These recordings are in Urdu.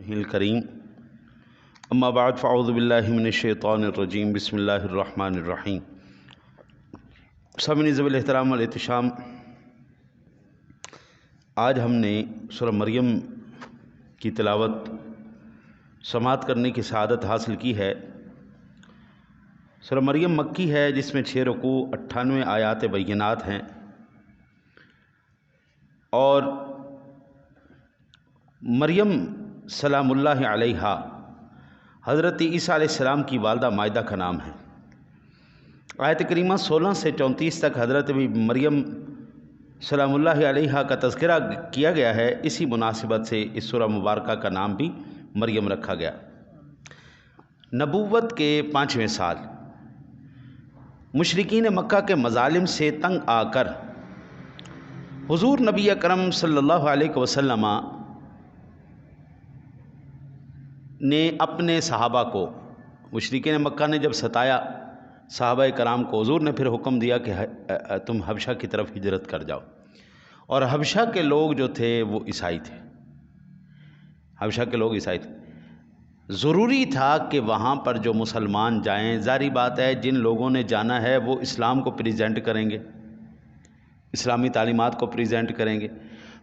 الکریم اما بعد فاعوذ باللہ من الشیطان الرجیم بسم اللہ الرحمن الرحیم۔ سامعین ذوی الاحترام والاحتشام، آج ہم نے سورہ مریم کی تلاوت سماعت کرنے کی سعادت حاصل کی ہے۔ سورہ مریم مکی ہے، جس میں 6 رکوع 98 آیات بینات ہیں، اور مریم سلام اللہ علیہا حضرت عیسیٰ علیہ السلام کی والدہ مائدہ کا نام ہے۔ آیت کریمہ 16 سے 34 تک حضرت مریم سلام اللہ علیہا کا تذکرہ کیا گیا ہے۔ اسی مناسبت سے اس سورہ مبارکہ کا نام بھی مریم رکھا گیا۔ نبوت کے 5ویں سال مشرکین مکہ کے مظالم سے تنگ آ کر حضور نبی اکرم صلی اللہ علیہ وسلم نے اپنے صحابہ کو، مشرکین مکہ نے جب ستایا صحابہ کرام کو، حضور نے پھر حکم دیا کہ تم حبشہ کی طرف ہجرت کر جاؤ۔ اور حبشہ کے لوگ جو تھے وہ عیسائی تھے، حبشہ کے لوگ عیسائی تھے۔ ضروری تھا کہ وہاں پر جو مسلمان جائیں، ظاہری بات ہے جن لوگوں نے جانا ہے وہ اسلام کو پریزنٹ کریں گے، اسلامی تعلیمات کو پریزنٹ کریں گے،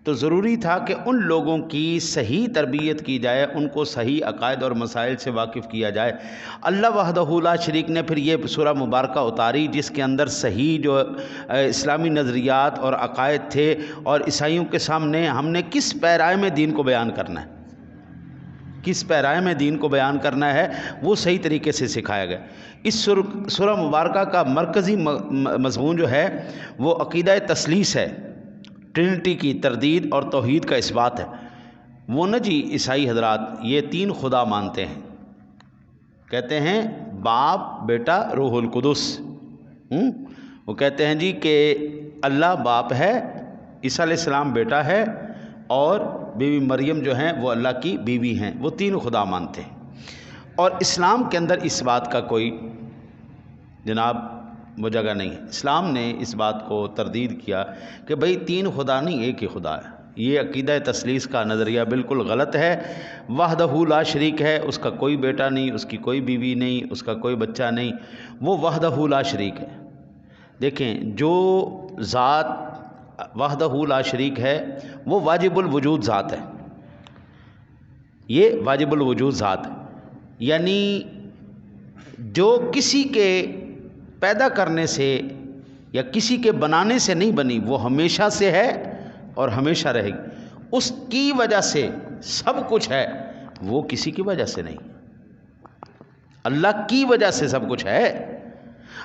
تو ضروری تھا کہ ان لوگوں کی صحیح تربیت کی جائے، ان کو صحیح عقائد اور مسائل سے واقف کیا جائے۔ اللہ وحدہ لا شریک نے پھر یہ سورہ مبارکہ اتاری، جس کے اندر صحیح جو اسلامی نظریات اور عقائد تھے، اور عیسائیوں کے سامنے ہم نے کس پیرائے میں دین کو بیان کرنا ہے، کس پیرائے میں دین کو بیان کرنا ہے، وہ صحیح طریقے سے سکھایا گیا۔ اس سورہ مبارکہ کا مرکزی مضمون جو ہے وہ عقیدہ تثلیث ہے، ٹرینٹی کی تردید اور توحید کا اثبات ہے۔ وہ نہ جی عیسائی حضرات یہ 3 خدا مانتے ہیں، کہتے ہیں باپ بیٹا روح القدس۔ وہ کہتے ہیں جی کہ اللہ باپ ہے، عیسیٰ علیہ السلام بیٹا ہے، اور بیوی مریم جو ہیں وہ اللہ کی بیوی ہیں۔ وہ 3 خدا مانتے ہیں، اور اسلام کے اندر اس بات کا کوئی جناب وہ جگہ نہیں ہے۔ اسلام نے اس بات کو تردید کیا کہ بھئی 3 خدا نہیں، ایک ہی خدا ہے۔ یہ عقیدہ تثلیث کا نظریہ بالکل غلط ہے۔ وحدہ لا شریک ہے، اس کا کوئی بیٹا نہیں، اس کی کوئی بیوی نہیں، اس کا کوئی بچہ نہیں، وہ وحدہ لا شریک ہے۔ دیکھیں، جو ذات وحدہ لا شریک ہے وہ واجب الوجود ذات ہے، یہ واجب الوجود ذات ہے، یعنی جو کسی کے پیدا کرنے سے یا کسی کے بنانے سے نہیں بنی، وہ ہمیشہ سے ہے اور ہمیشہ رہے گی۔ اس کی وجہ سے سب کچھ ہے، وہ کسی کی وجہ سے نہیں، اللہ کی وجہ سے سب کچھ ہے۔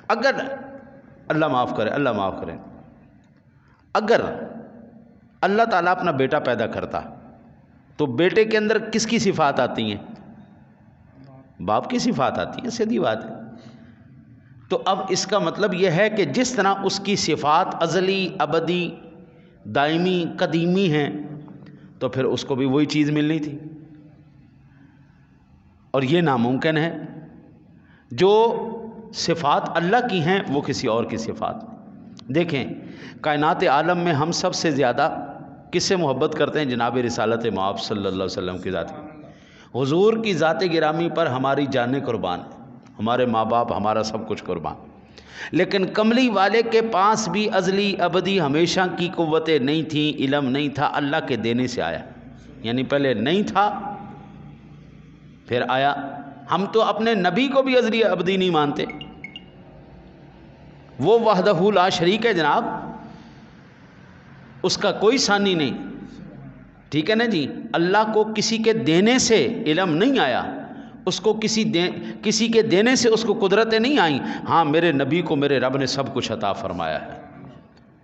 اگر اللہ معاف کرے، اللہ معاف کرے، اگر اللہ تعالیٰ اپنا بیٹا پیدا کرتا تو بیٹے کے اندر کس کی صفات آتی ہیں؟ باپ کی صفات آتی ہیں، سیدھی بات ہے۔ تو اب اس کا مطلب یہ ہے کہ جس طرح اس کی صفات ازلی، ابدی، دائمی، قدیمی ہیں، تو پھر اس کو بھی وہی چیز ملنی تھی، اور یہ ناممکن ہے۔ جو صفات اللہ کی ہیں وہ کسی اور کی صفات۔ دیکھیں، کائنات عالم میں ہم سب سے زیادہ کس سے محبت کرتے ہیں؟ جناب رسالت مآب صلی اللہ علیہ وسلم کی ذات کی، حضور کی ذات گرامی پر ہماری جانیں قربان ہیں، ہمارے ماں باپ، ہمارا سب کچھ قربان۔ لیکن کملی والے کے پاس بھی ازلی، ابدی، ہمیشہ کی قوتیں نہیں تھیں، علم نہیں تھا، اللہ کے دینے سے آیا، یعنی پہلے نہیں تھا پھر آیا۔ ہم تو اپنے نبی کو بھی ازلی ابدی نہیں مانتے، وہ وحدہ لا شریک ہے جناب، اس کا کوئی ثانی نہیں، ٹھیک ہے نا جی۔ اللہ کو کسی کے دینے سے علم نہیں آیا، اس کو کسی کے دینے سے اس کو قدرتیں نہیں آئیں۔ ہاں، میرے نبی کو میرے رب نے سب کچھ عطا فرمایا ہے،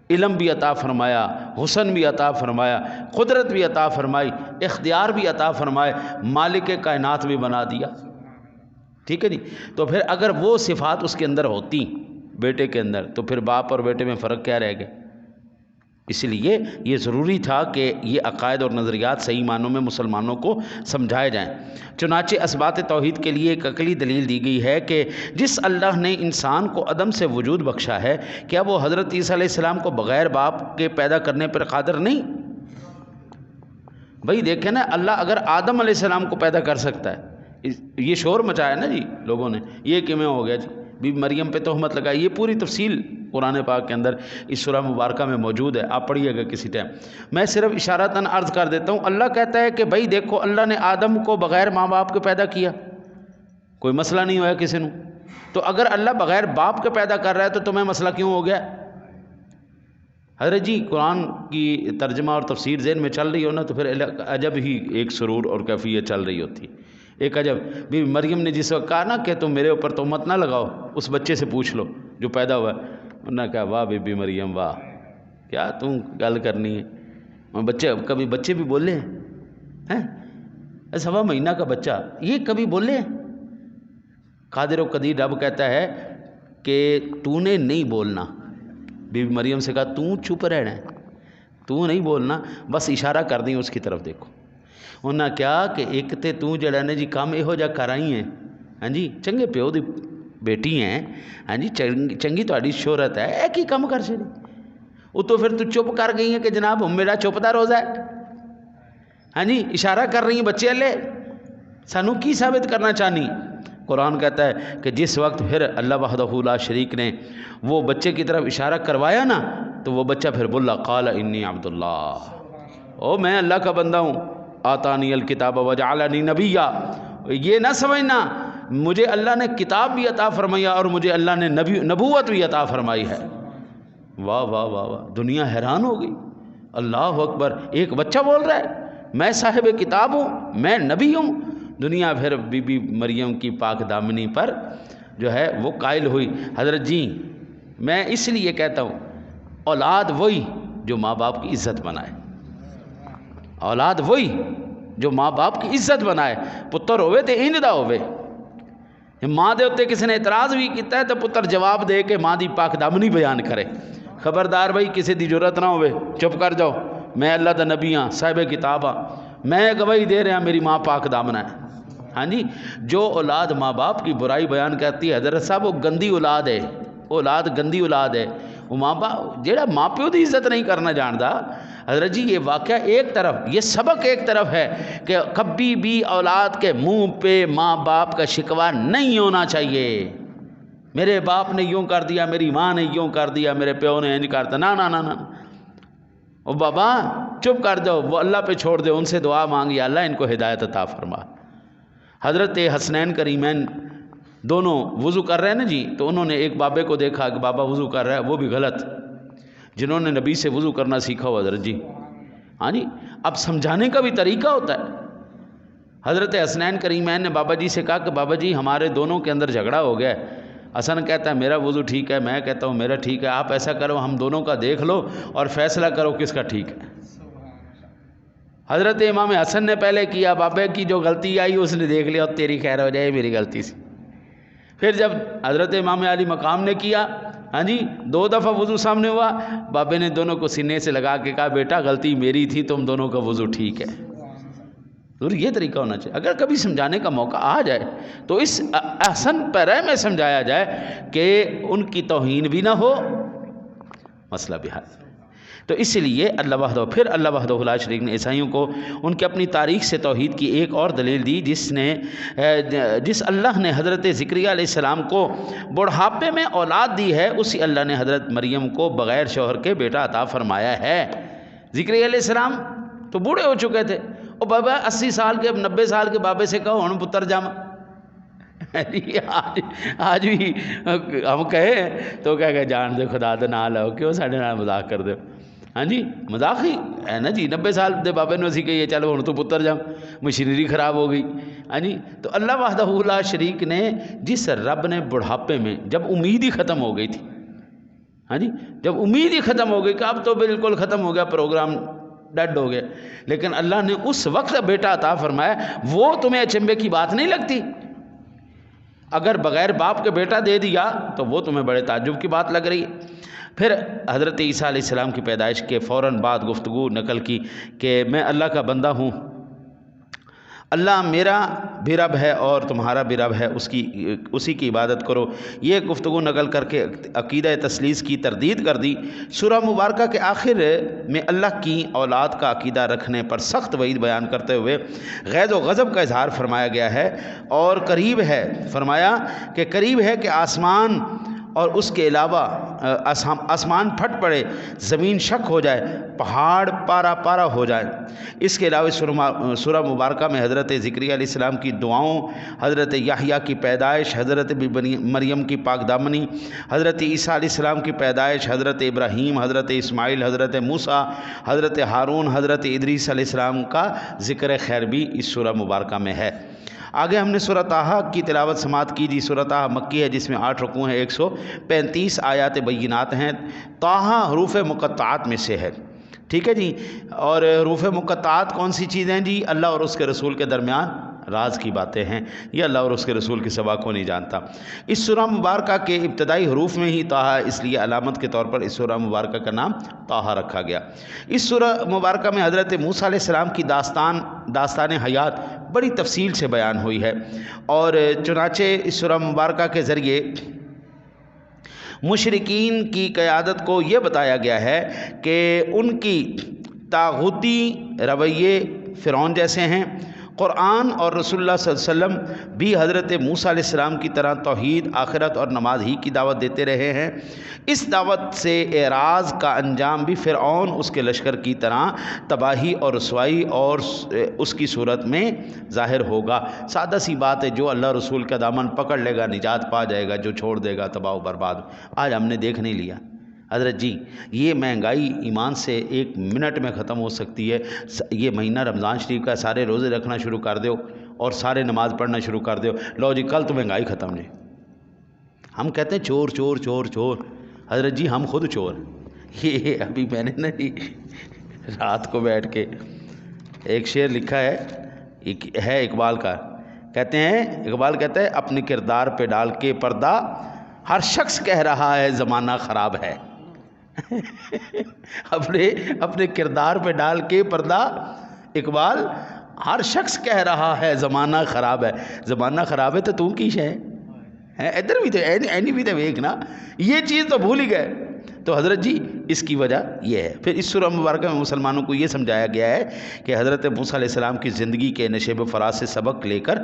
علم بھی عطا فرمایا، حسن بھی عطا فرمایا، قدرت بھی عطا فرمائی، اختیار بھی عطا فرمائے، مالک کائنات بھی بنا دیا، ٹھیک ہے جی۔ تو پھر اگر وہ صفات اس کے اندر ہوتی بیٹے کے اندر، تو پھر باپ اور بیٹے میں فرق کیا رہ گیا؟ اس لیے یہ ضروری تھا کہ یہ عقائد اور نظریات صحیح معنوں میں مسلمانوں کو سمجھائے جائیں۔ چنانچہ اثبات توحید کے لیے ایک عقلی دلیل دی گئی ہے کہ جس اللہ نے انسان کو عدم سے وجود بخشا ہے، کیا وہ حضرت عیسیٰ علیہ السلام کو بغیر باپ کے پیدا کرنے پر قادر نہیں؟ بھائی دیکھیں نا، اللہ اگر آدم علیہ السلام کو پیدا کر سکتا ہے، یہ شور مچایا نا جی لوگوں نے، یہ کیوں ہو گیا جی، بی مریم پہ تہمت لگائی، یہ پوری تفصیل قرآن پاک کے اندر اس سورہ مبارکہ میں موجود ہے، آپ پڑھیے گا کسی ٹائم۔ میں صرف اشارتاً عرض کر دیتا ہوں، اللہ کہتا ہے کہ بھائی دیکھو اللہ نے آدم کو بغیر ماں باپ کے پیدا کیا، کوئی مسئلہ نہیں ہوا کسی نے، تو اگر اللہ بغیر باپ کے پیدا کر رہا ہے تو تمہیں مسئلہ کیوں ہو گیا؟ حضرت جی قرآن کی ترجمہ اور تفسیر ذہن میں چل رہی ہو نا تو پھر عجب ہی ایک سرور اور کیفیت چل رہی ہوتی ہے، ایک عجب۔ بی مریم نے جس وقت کہا نا کہ تم میرے اوپر تہمت نہ لگاؤ، اس بچے سے پوچھ لو جو پیدا ہوا ہے، انہوں نے کہا واہ بی بی مریم واہ، کیا تم گل کرنی ہے، بچے کبھی بچے بھی بولے ہیں، 1.25 مہینہ کا بچہ یہ کبھی بولے ہیں؟ قادر و قدیر رب کہتا ہے کہ تو نے نہیں بولنا، بی بی مریم سے کہا تو چپ رہنا ہے، تو نہیں بولنا، بس اشارہ کر دیں اس کی طرف دیکھو۔ انہاں کیا کہ ایک تے تو جڑا نے جی کام یہو جا کر آئی ہیں، ہاں جی چنگے پیو دی بیٹی ہیں، ہاں جی چنگی تہاڈی شہرت ہے، ایک ہی کام کر چھڑی، اتوں پھر تو چپ کر گئی ہیں کہ جناب میرا چپ دا روزہ ہے، ہاں جی اشارہ کر رہی ہیں بچے والے، سانو کی ثابت کرنا چاہنی؟ قرآن کہتا ہے کہ جس وقت پھر اللہ وحدہ لا شریک نے وہ بچے کی طرف اشارہ کروایا نا تو وہ بچہ پھر بولا قال انی عبد اللہ، او میں اللہ کا بندہ ہوں، آتانی الکتاب وجعلنی نبیا، یہ نہ سمجھنا مجھے اللہ نے کتاب بھی عطا فرمایا اور مجھے اللہ نے نبوت بھی عطا فرمائی ہے۔ واہ واہ واہ واہ، دنیا حیران ہو گئی، اللہ اکبر، ایک بچہ بول رہا ہے میں صاحب کتاب ہوں، میں نبی ہوں۔ دنیا پھر بی بی مریم کی پاک دامنی پر جو ہے وہ قائل ہوئی۔ حضرت جی میں اس لیے کہتا ہوں اولاد وہی جو ماں باپ کی عزت بنائے، اولاد وہی جو ماں باپ کی عزت بنائے، پتر ہوئے تے انج دا ہوئے، ماں دے اتے کسی نے اعتراض بھی کیتا ہے تو پتر جواب دے کے ماں دی پاک دامنی بیان کرے، خبردار بھائی کسی دی ضرورت نہ ہوئے، چپ کر جاؤ، میں اللہ دا نبی ہاں، صاحب کتاب ہاں، میں گواہی دے رہا میری ماں پاک دامن ہے۔ ہاں جی جو اولاد ماں باپ کی برائی بیان کرتی ہے حضرت صاحب وہ گندی اولاد ہے، اولاد گندی اولاد ہے، وہ ماں باپ جیڑا ماں پیو دی عزت نہیں کرنا جاندا۔ حضرت جی یہ واقعہ ایک طرف، یہ سبق ایک طرف ہے کہ کبھی بھی اولاد کے منہ پہ ماں باپ کا شکوہ نہیں ہونا چاہیے، میرے باپ نے یوں کر دیا، میری ماں نے یوں کر دیا، میرے پیو نے انج کرتا، نہ نہ نہ نہ، او بابا چپ کر جاؤ، وہ اللہ پہ چھوڑ دے، ان سے دعا مانگی اللہ ان کو ہدایت عطا فرما۔ حضرت حسنین کریمین دونوں وضو کر رہے ہیں نا جی، تو انہوں نے ایک بابے کو دیکھا کہ بابا وضو کر رہا ہے، وہ بھی غلط، جنہوں نے نبی سے وضو کرنا سیکھا ہو حضرت جی، ہاں جی اب سمجھانے کا بھی طریقہ ہوتا ہے۔ حضرت حسنین کریمین نے بابا جی سے کہا کہ بابا جی ہمارے دونوں کے اندر جھگڑا ہو گیا ہے، حسن کہتا ہے میرا وضو ٹھیک ہے، میں کہتا ہوں میرا ٹھیک ہے، آپ ایسا کرو ہم دونوں کا دیکھ لو اور فیصلہ کرو کس کا ٹھیک ہے۔ حضرت امام حسن نے پہلے کیا، بابے کی جو غلطی آئی اس نے دیکھ لیا، تیری خیر ہو جائے میری غلطی سے۔ پھر جب حضرت امام علی مقام نے کیا، ہاں جی 2 دفعہ وضو سامنے ہوا، بابے نے دونوں کو سینے سے لگا کے کہا بیٹا غلطی میری تھی، تم دونوں کا وضو ٹھیک ہے۔ ضرور یہ طریقہ ہونا چاہیے، اگر کبھی سمجھانے کا موقع آ جائے تو اس احسن پیرے میں سمجھایا جائے کہ ان کی توہین بھی نہ ہو، مسئلہ بھی حل۔ تو اس لیے اللہ وحدہ، پھر اللہ وحدہ لا شریک نے عیسائیوں کو ان کے اپنی تاریخ سے توحید کی ایک اور دلیل دی، جس اللہ نے حضرت زکریا علیہ السلام کو بڑھاپے میں اولاد دی ہے، اسی اللہ نے حضرت مریم کو بغیر شوہر کے بیٹا عطا فرمایا ہے۔ زکریا علیہ السلام تو بوڑھے ہو چکے تھے، اور بابا 80 سال کے 90 سال کے بابے سے کہو ہن پتر جام، آج بھی ہم کہے تو کہہ گئے جان دے خدا دے نال لو، کیوں ساڈے نال مذاق کر دے؟ ہاں جی مذاق ہی ہے نا جی، 90 سال دے بابے نے اسی کہیے چلو ہن تو پتر جام، مشینری خراب ہو گئی۔ ہاں جی تو اللہ وحدہ لا شریک نے جس رب نے بڑھاپے میں جب امید ہی ختم ہو گئی تھی، ہاں جی جب امید ہی ختم ہو گئی کہ اب تو بالکل ختم ہو گیا پروگرام، ڈیڈ ہو گئے، لیکن اللہ نے اس وقت بیٹا عطا فرمایا، وہ تمہیں اچنبے کی بات نہیں لگتی؟ اگر بغیر باپ کے بیٹا دے دیا تو وہ تمہیں بڑے تعجب کی بات لگ رہی ہے۔ پھر حضرت عیسیٰ علیہ السلام کی پیدائش کے فوراً بعد گفتگو نقل کی کہ میں اللہ کا بندہ ہوں، اللہ میرا بھی رب ہے اور تمہارا بھی رب ہے، اسی کی عبادت کرو۔ یہ گفتگو نقل کر کے عقیدہ تثلیث کی تردید کر دی۔ سورہ مبارکہ کے آخر میں اللہ کی اولاد کا عقیدہ رکھنے پر سخت وعید بیان کرتے ہوئے غیظ و غضب کا اظہار فرمایا گیا ہے، اور قریب ہے، فرمایا کہ قریب ہے کہ آسمان اور اس کے علاوہ آسمان پھٹ پڑے، زمین شک ہو جائے، پہاڑ پارا پارا ہو جائے۔ اس کے علاوہ سورہ مبارکہ میں حضرت زکریا علیہ السلام کی دعاؤں، حضرت یحییٰ کی پیدائش، حضرت مریم کی پاک دامنی، حضرت عیسیٰ علیہ السلام کی پیدائش، حضرت ابراہیم، حضرت اسماعیل، حضرت موسیٰ، حضرت ہارون، حضرت ادریس علیہ السلام کا ذکر خیر بھی اس سورہ مبارکہ میں ہے۔ آگے ہم نے سورہ طٰہٰ کی تلاوت سماعت کی جی۔ سورہ طٰہٰ مکی ہے، جس میں 8 رکوع ہیں، 135 آیات بینات ہیں۔ طٰہٰ حروف مقطعات میں سے ہے، ٹھیک ہے جی۔ اور حروف مقطعات کون سی چیزیں جی؟ اللہ اور اس کے رسول کے درمیان راز کی باتیں ہیں، یہ اللہ اور اس کے رسول کے سوا کو نہیں جانتا۔ اس سورہ مبارکہ کے ابتدائی حروف میں ہی طٰہٰ، اس لیے علامت کے طور پر اس سورہ مبارکہ کا نام طٰہٰ رکھا گیا۔ اس سورہ مبارکہ میں حضرت موسیٰ علیہ السلام کی داستان حیات بڑی تفصیل سے بیان ہوئی ہے، اور چنانچہ اس سورہ مبارکہ کے ذریعے مشرکین کی قیادت کو یہ بتایا گیا ہے کہ ان کی طاغوتی رویے فرعون جیسے ہیں۔ قرآن اور رسول اللہ صلی اللہ علیہ وسلم بھی حضرت موسیٰ علیہ السلام کی طرح توحید، آخرت اور نماز ہی کی دعوت دیتے رہے ہیں۔ اس دعوت سے اعراض کا انجام بھی فرعون اس کے لشکر کی طرح تباہی اور رسوائی اور اس کی صورت میں ظاہر ہوگا۔ سادہ سی بات ہے، جو اللہ رسول کا دامن پکڑ لے گا نجات پا جائے گا، جو چھوڑ دے گا تباہ و برباد۔ آج ہم نے دیکھ نہیں لیا حضرت جی، یہ مہنگائی ایمان سے 1 منٹ میں ختم ہو سکتی ہے۔ یہ مہینہ رمضان شریف کا، سارے روزے رکھنا شروع کر دو اور سارے نماز پڑھنا شروع کر دو، لو جی کل تو مہنگائی ختم نہیں۔ ہم کہتے ہیں چور چور چور چور، حضرت جی ہم خود چور۔ یہ ابھی میں نے نا جی رات کو بیٹھ کے ایک شعر لکھا ہے اقبال کا، اقبال کہتا ہے اپنے کردار پہ ڈال کے پردہ ہر شخص کہہ رہا ہے زمانہ خراب ہے۔ اپنے کردار پہ ڈال کے پردہ، اقبال، ہر شخص کہہ رہا ہے زمانہ خراب ہے۔ زمانہ خراب ہے تو کی شے ہے، ادھر بھی تو اینی بھی تو ویک نا، یہ چیز تو بھول ہی گئے۔ تو حضرت جی اس کی وجہ یہ ہے۔ پھر اس سورہ مبارکہ میں مسلمانوں کو یہ سمجھایا گیا ہے کہ حضرت موسیٰ علیہ السلام کی زندگی کے نشیب و فراز سے سبق لے کر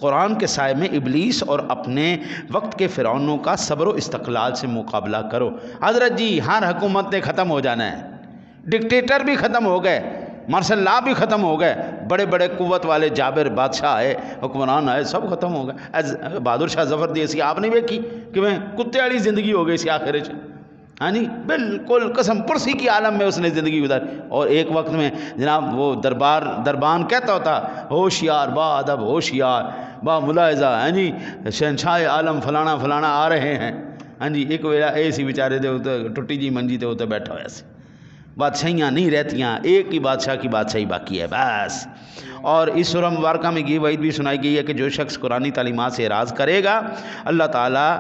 قرآن کے سائے میں ابلیس اور اپنے وقت کے فرعونوں کا صبر و استقلال سے مقابلہ کرو۔ حضرت جی ہر حکومت نے ختم ہو جانا ہے، ڈکٹیٹر بھی ختم ہو گئے، مارشل لا بھی ختم ہو گئے، بڑے بڑے قوت والے جابر بادشاہ آئے، حکمران آئے، سب ختم ہو گئے۔ بہادر شاہ ظفر دی اسی آپ نہیں ویکھی کہ میں کتے والی زندگی ہو گئی سی آخر چ، ہاں جی بالکل قسم پرسی کی عالم میں اس نے زندگی گزاری۔ اور ایک وقت میں جناب وہ دربان کہتا ہوتا ہوشیار با ادب، ہوشیار با ملاحظہ، ہاں جی شہنشاہ عالم فلانا فلانا آ رہے ہیں، ہاں جی ایک ویلا اے سی بیچارے دے ٹوٹی جی منجی تے اتنے بیٹھا ہوا سی۔ بادشاہیاں نہیں رہتیاں، ایک ہی بادشاہ کی بادشاہی باقی ہے بس۔ اور اس سورہ مبارکہ میں یہ وعید بھی سنائی گئی ہے کہ جو شخص قرآنی تعلیمات سے اعراض کرے گا، اللہ تعالیٰ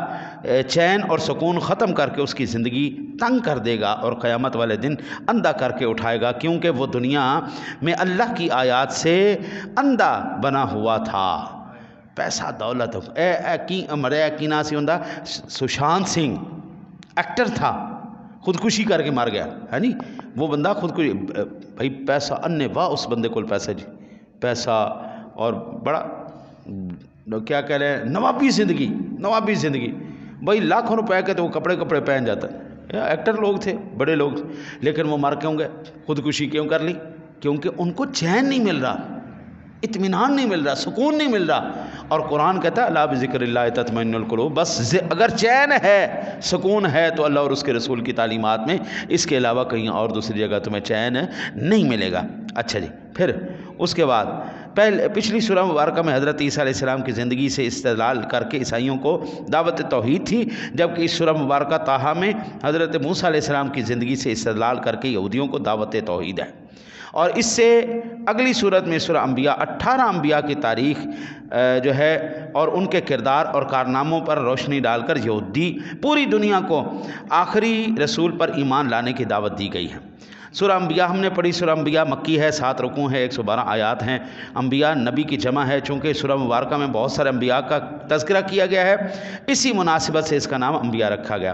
چین اور سکون ختم کر کے اس کی زندگی تنگ کر دے گا اور قیامت والے دن اندھا کر کے اٹھائے گا، کیونکہ وہ دنیا میں اللہ کی آیات سے اندھا بنا ہوا تھا۔ پیسہ دولت مریا کی نا سی ہوندا، سشانت سنگھ ایکٹر تھا، خودکشی کر کے مر گیا ہے نی وہ بندہ، خودکشی بھائی پیسہ انے واہ اس بندے کو پیسہ جی پیسہ، اور بڑا کیا کہہ رہے ہیں نوابی زندگی بھائی لاکھوں روپے کے تو وہ کپڑے پہن جاتا ہے، ایکٹر لوگ تھے، بڑے لوگ تھے، لیکن وہ مر کیوں گئے؟ خودکشی کیوں کر لی؟ کیونکہ ان کو چین نہیں مل رہا، اطمینان نہیں مل رہا، سکون نہیں مل رہا۔ اور قرآن کہتا ہے الا بذکر اللہ تطمئن القلوب، بس اگر چین ہے، سکون ہے تو اللہ اور اس کے رسول کی تعلیمات میں، اس کے علاوہ کہیں اور دوسری جگہ تمہیں چین نہیں ملے گا۔ اچھا جی، پھر اس کے بعد پچھلی سورہ مبارکہ میں حضرت عیسیٰ علیہ السلام کی زندگی سے استدلال کر کے عیسائیوں کو دعوت توحید تھی، جبکہ اس سورہ مبارکہ طٰہٰ میں حضرت موسیٰ علیہ السلام کی زندگی سے استدلال کر کے یہودیوں کو دعوت توحید ہے۔ اور اس سے اگلی صورت میں سورہ انبیاء 18 انبیاء کی تاریخ جو ہے اور ان کے کردار اور کارناموں پر روشنی ڈال کر یہودی پوری دنیا کو آخری رسول پر ایمان لانے کی دعوت دی گئی ہے۔ سورہ انبیاء ہم نے پڑھی. سورہ انبیاء مکی ہے، 7 رکوع ہیں، 112 آیات ہیں. انبیاء نبی کی جمع ہے، چونکہ سورہ مبارکہ میں بہت سارے انبیاء کا تذکرہ کیا گیا ہے، اسی مناسبت سے اس کا نام انبیاء رکھا گیا.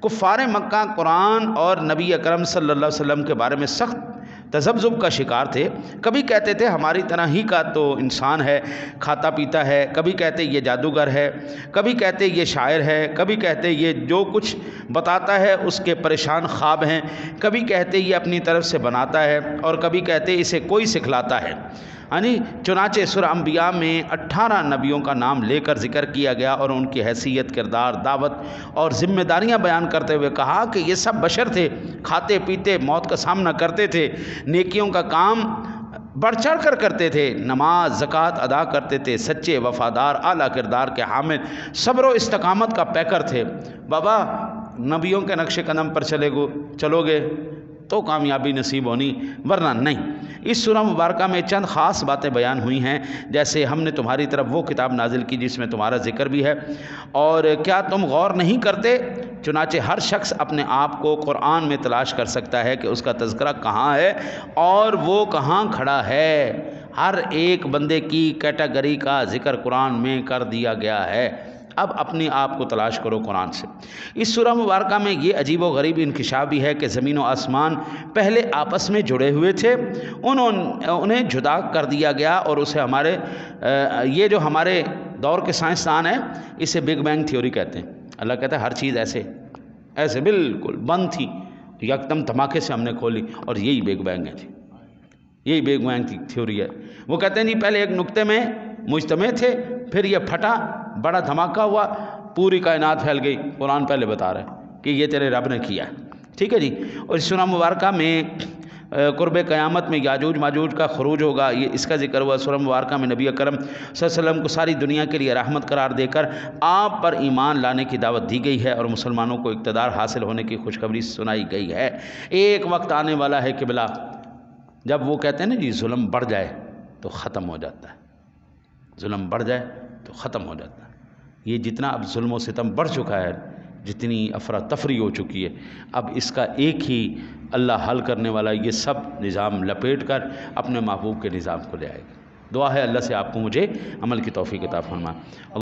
کفار مکہ قرآن اور نبی اکرم صلی اللہ علیہ وسلم کے بارے میں سخت تذبذب کا شکار تھے. کبھی کہتے تھے ہماری طرح ہی کا تو انسان ہے، کھاتا پیتا ہے، کبھی کہتے یہ جادوگر ہے، کبھی کہتے یہ شاعر ہے، کبھی کہتے یہ جو کچھ بتاتا ہے اس کے پریشان خواب ہیں، کبھی کہتے یہ اپنی طرف سے بناتا ہے، اور کبھی کہتے اسے کوئی سکھلاتا ہے. چنانچہ سورہ انبیاء میں 18 نبیوں کا نام لے کر ذکر کیا گیا اور ان کی حیثیت، کردار، دعوت اور ذمہ داریاں بیان کرتے ہوئے کہا کہ یہ سب بشر تھے، کھاتے پیتے موت کا سامنا کرتے تھے، نیکیوں کا کام بڑھ چڑھ کر کرتے تھے، نماز زکوٰۃ ادا کرتے تھے، سچے وفادار اعلیٰ کردار کے حامل، صبر و استقامت کا پیکر تھے. بابا نبیوں کے نقش قدم پر چلو گے تو کامیابی نصیب ہونی، ورنہ نہیں. اس سورہ مبارکہ میں چند خاص باتیں بیان ہوئی ہیں، جیسے ہم نے تمہاری طرف وہ کتاب نازل کی جس میں تمہارا ذکر بھی ہے، اور کیا تم غور نہیں کرتے؟ چنانچہ ہر شخص اپنے آپ کو قرآن میں تلاش کر سکتا ہے کہ اس کا تذکرہ کہاں ہے اور وہ کہاں کھڑا ہے. ہر ایک بندے کی کیٹیگری کا ذکر قرآن میں کر دیا گیا ہے. اب اپنے آپ کو تلاش کرو قرآن سے. اس سورہ مبارکہ میں یہ عجیب و غریب انکشاف بھی ہے کہ زمین و آسمان پہلے آپس میں جڑے ہوئے تھے، انہیں جدا کر دیا گیا، اور اسے یہ جو ہمارے دور کے سائنسدان ہیں اسے بگ بینگ تھیوری کہتے ہیں. اللہ کہتا ہے ہر چیز ایسے بالکل بند تھی، یکدم دھماکے سے ہم نے کھولی، اور یہی بگ بینگ تھی، یہی بگ بینگ تھیوری ہے. وہ کہتے ہیں جی پہلے ایک نقطے میں مجتمع تھے، پھر یہ پھٹا، بڑا دھماکہ ہوا، پوری کائنات پھیل گئی. قرآن پہلے بتا رہے ہیں کہ یہ تیرے رب نے کیا ہے. ٹھیک ہے جی. اور اس سورہ مبارکہ میں قرب قیامت میں یاجوج ماجوج کا خروج ہوگا، یہ اس کا ذکر ہوا. سورہ مبارکہ میں نبی اکرم صلی اللہ علیہ وسلم کو ساری دنیا کے لیے رحمت قرار دے کر آپ پر ایمان لانے کی دعوت دی گئی ہے، اور مسلمانوں کو اقتدار حاصل ہونے کی خوشخبری سنائی گئی ہے. ایک وقت آنے والا ہے کہ بلا جب وہ کہتے ہیں نا جی ظلم بڑھ جائے تو ختم ہو جاتا ہے، ظلم بڑھ جائے تو ختم ہو جاتا ہے. یہ جتنا اب ظلم و ستم بڑھ چکا ہے، جتنی افراتفری ہو چکی ہے، اب اس کا ایک ہی اللہ حل کرنے والا، یہ سب نظام لپیٹ کر اپنے محبوب کے نظام کو لے آئے گا. دعا ہے اللہ سے آپ کو مجھے عمل کی توفیق عطا فرمائے.